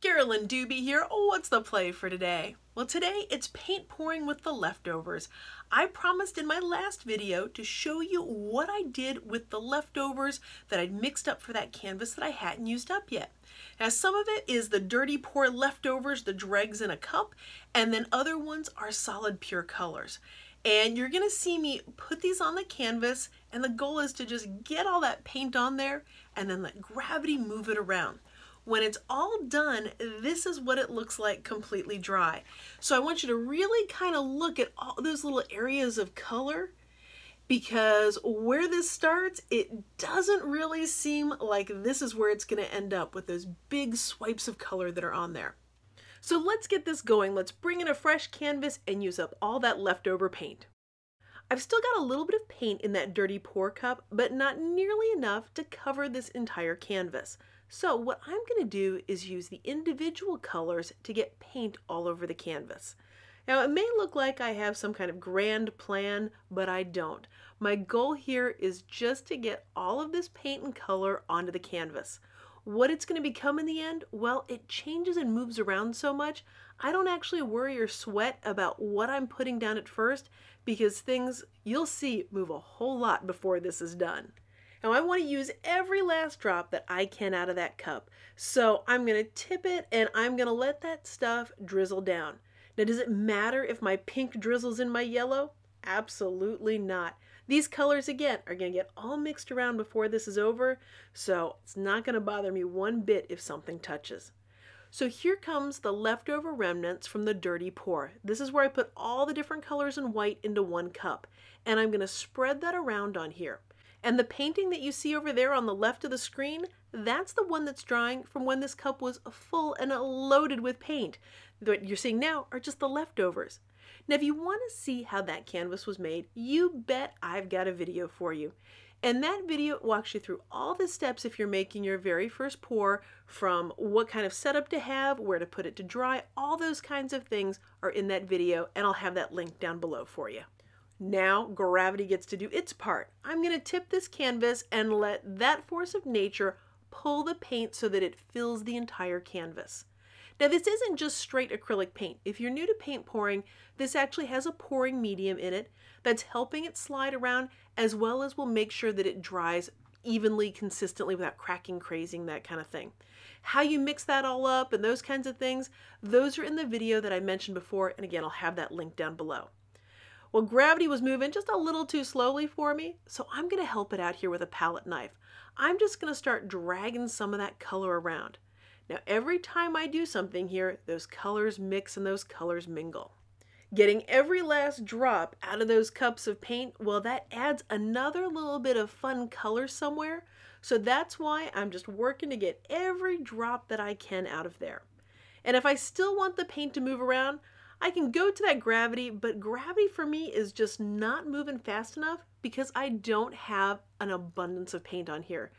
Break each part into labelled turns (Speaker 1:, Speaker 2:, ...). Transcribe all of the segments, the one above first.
Speaker 1: Carolyn Doobie here. Oh, what's the play for today? Well, today it's paint pouring with the leftovers. I promised in my last video to show you what I did with the leftovers that I'd mixed up for that canvas that I hadn't used up yet. Now, some of it is the dirty pour leftovers, the dregs in a cup, and then other ones are solid pure colors. And you're gonna see me put these on the canvas, and the goal is to just get all that paint on there and then let gravity move it around. When it's all done, this is what it looks like completely dry. So I want you to really kind of look at all those little areas of color, because where this starts, it doesn't really seem like this is where it's going to end up with those big swipes of color that are on there. So let's get this going. Let's bring in a fresh canvas and use up all that leftover paint. I've still got a little bit of paint in that dirty pour cup, but not nearly enough to cover this entire canvas. So what I'm going to do is use the individual colors to get paint all over the canvas. Now, it may look like I have some kind of grand plan, but I don't. My goal here is just to get all of this paint and color onto the canvas. What it's going to become in the end, well, it changes and moves around so much, I don't actually worry or sweat about what I'm putting down at first, because things, you'll see, move a whole lot before this is done. Now, I want to use every last drop that I can out of that cup. So I'm going to tip it and I'm going to let that stuff drizzle down. Now, does it matter if my pink drizzles in my yellow? Absolutely not. These colors, again, are going to get all mixed around before this is over, so it's not going to bother me one bit if something touches. So here comes the leftover remnants from the dirty pour. This is where I put all the different colors in white into one cup, and I'm going to spread that around on here. And the painting that you see over there on the left of the screen, that's the one that's drying from when this cup was full and loaded with paint. What you're seeing now are just the leftovers. Now, if you want to see how that canvas was made, you bet I've got a video for you. And that video walks you through all the steps if you're making your very first pour, from what kind of setup to have, where to put it to dry, all those kinds of things are in that video, and I'll have that link down below for you. Now gravity gets to do its part. I'm going to tip this canvas and let that force of nature pull the paint so that it fills the entire canvas. Now, this isn't just straight acrylic paint. If you're new to paint pouring, this actually has a pouring medium in it that's helping it slide around, as well as will make sure that it dries evenly, consistently, without cracking, crazing, that kind of thing. How you mix that all up and those kinds of things, those are in the video that I mentioned before, and again, I'll have that link down below. Well, gravity was moving just a little too slowly for me, so I'm going to help it out here with a palette knife. I'm just going to start dragging some of that color around. Now, every time I do something here, those colors mix and those colors mingle. Getting every last drop out of those cups of paint, well, that adds another little bit of fun color somewhere, so that's why I'm just working to get every drop that I can out of there. And if I still want the paint to move around, I can go to that gravity, but gravity for me is just not moving fast enough because I don't have an abundance of paint on here.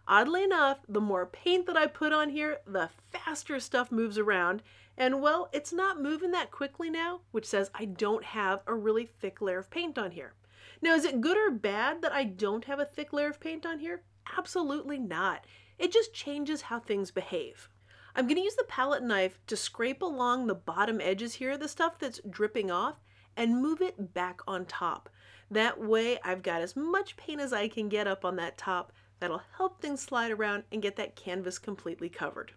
Speaker 1: Oddly enough, the more paint that I put on here, the faster stuff moves around, and well, it's not moving that quickly now, which says I don't have a really thick layer of paint on here. Now, is it good or bad that I don't have a thick layer of paint on here? Absolutely not. It just changes how things behave. I'm going to use the palette knife to scrape along the bottom edges here, the stuff that's dripping off, and move it back on top. That way I've got as much paint as I can get up on that top. That'll help things slide around and get that canvas completely covered.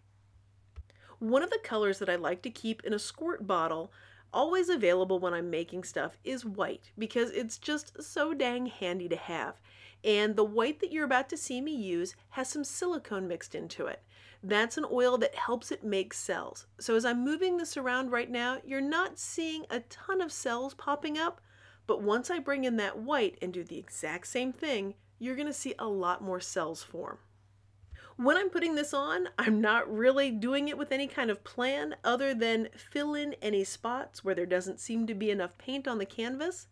Speaker 1: One of the colors that I like to keep in a squirt bottle, always available when I'm making stuff, is white, because it's just so dang handy to have. And the white that you're about to see me use has some silicone mixed into it. That's an oil that helps it make cells. So as I'm moving this around right now, you're not seeing a ton of cells popping up, but once I bring in that white and do the exact same thing, you're going to see a lot more cells form. When I'm putting this on, I'm not really doing it with any kind of plan other than fill in any spots where there doesn't seem to be enough paint on the canvas,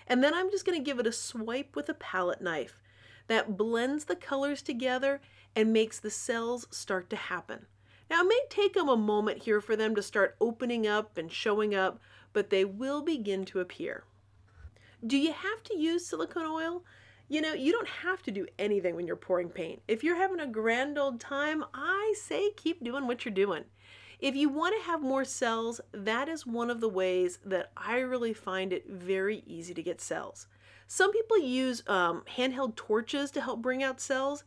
Speaker 1: and then I'm just going to give it a swipe with a palette knife. That blends the colors together and makes the cells start to happen. Now, it may take them a moment here for them to start opening up and showing up, but they will begin to appear. Do you have to use silicone oil? You know, you don't have to do anything when you're pouring paint. If you're having a grand old time, I say keep doing what you're doing. If you want to have more cells, that is one of the ways that I really find it very easy to get cells. Some people use handheld torches to help bring out cells,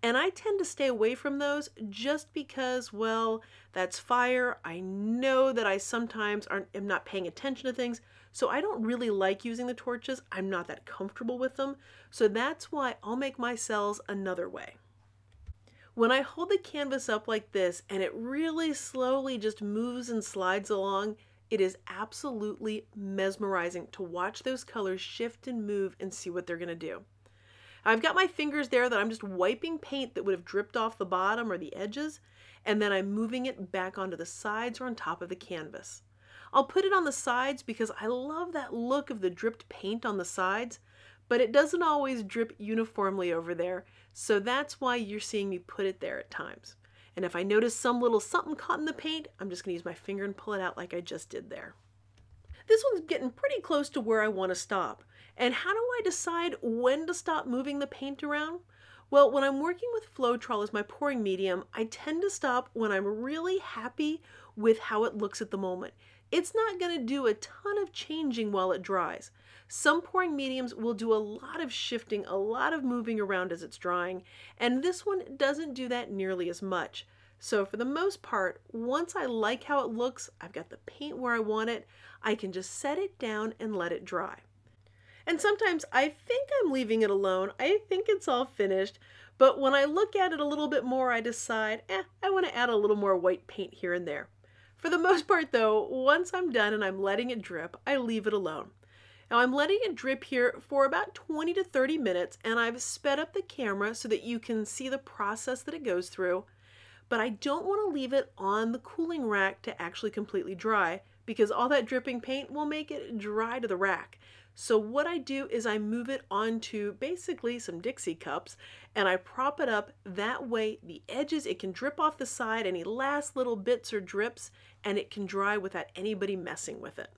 Speaker 1: and I tend to stay away from those just because, well, that's fire. I know that I sometimes am not paying attention to things, so I don't really like using the torches. I'm not that comfortable with them, so that's why I'll make my cells another way. When I hold the canvas up like this and it really slowly just moves and slides along, it is absolutely mesmerizing to watch those colors shift and move and see what they're going to do. I've got my fingers there that I'm just wiping paint that would have dripped off the bottom or the edges, and then I'm moving it back onto the sides or on top of the canvas. I'll put it on the sides because I love that look of the dripped paint on the sides, but it doesn't always drip uniformly over there, so that's why you're seeing me put it there at times. And if I notice some little something caught in the paint, I'm just going to use my finger and pull it out like I just did there. This one's getting pretty close to where I want to stop. And how do I decide when to stop moving the paint around? Well, when I'm working with Floetrol as my pouring medium, I tend to stop when I'm really happy with how it looks at the moment. It's not going to do a ton of changing while it dries. Some pouring mediums will do a lot of shifting, a lot of moving around as it's drying, and this one doesn't do that nearly as much. So for the most part, once I like how it looks, I've got the paint where I want it, I can just set it down and let it dry. And sometimes I think I'm leaving it alone, I think it's all finished, but when I look at it a little bit more, I decide, I want to add a little more white paint here and there. For the most part though, once I'm done and I'm letting it drip, I leave it alone. Now I'm letting it drip here for about 20 to 30 minutes, and I've sped up the camera so that you can see the process that it goes through. But I don't want to leave it on the cooling rack to actually completely dry, because all that dripping paint will make it dry to the rack. So what I do is I move it onto basically some Dixie cups and I prop it up. That way the edges, it can drip off the side, any last little bits or drips, and it can dry without anybody messing with it.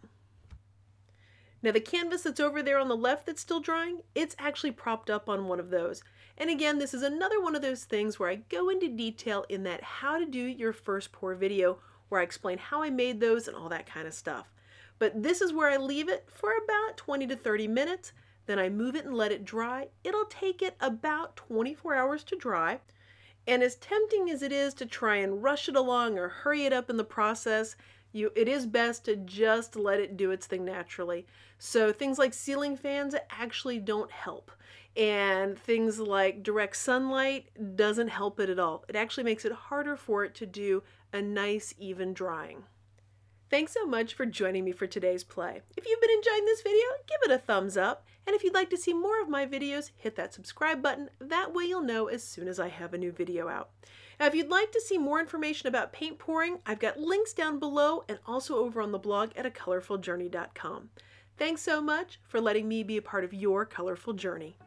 Speaker 1: Now the canvas that's over there on the left that's still drying, it's actually propped up on one of those. And again, this is another one of those things where I go into detail in that how to do your first pour video, where I explain how I made those and all that kind of stuff. But this is where I leave it for about 20 to 30 minutes. Then I move it and let it dry. It'll take it about 24 hours to dry. And as tempting as it is to try and rush it along or hurry it up in the process, it is best to just let it do its thing naturally. So things like ceiling fans actually don't help. And things like direct sunlight doesn't help it at all. It actually makes it harder for it to do a nice, even drying. Thanks so much for joining me for today's play. If you've been enjoying this video, give it a thumbs up. And if you'd like to see more of my videos, hit that subscribe button. That way you'll know as soon as I have a new video out. Now, if you'd like to see more information about paint pouring, I've got links down below and also over on the blog at acolorfuljourney.com. Thanks so much for letting me be a part of your colorful journey.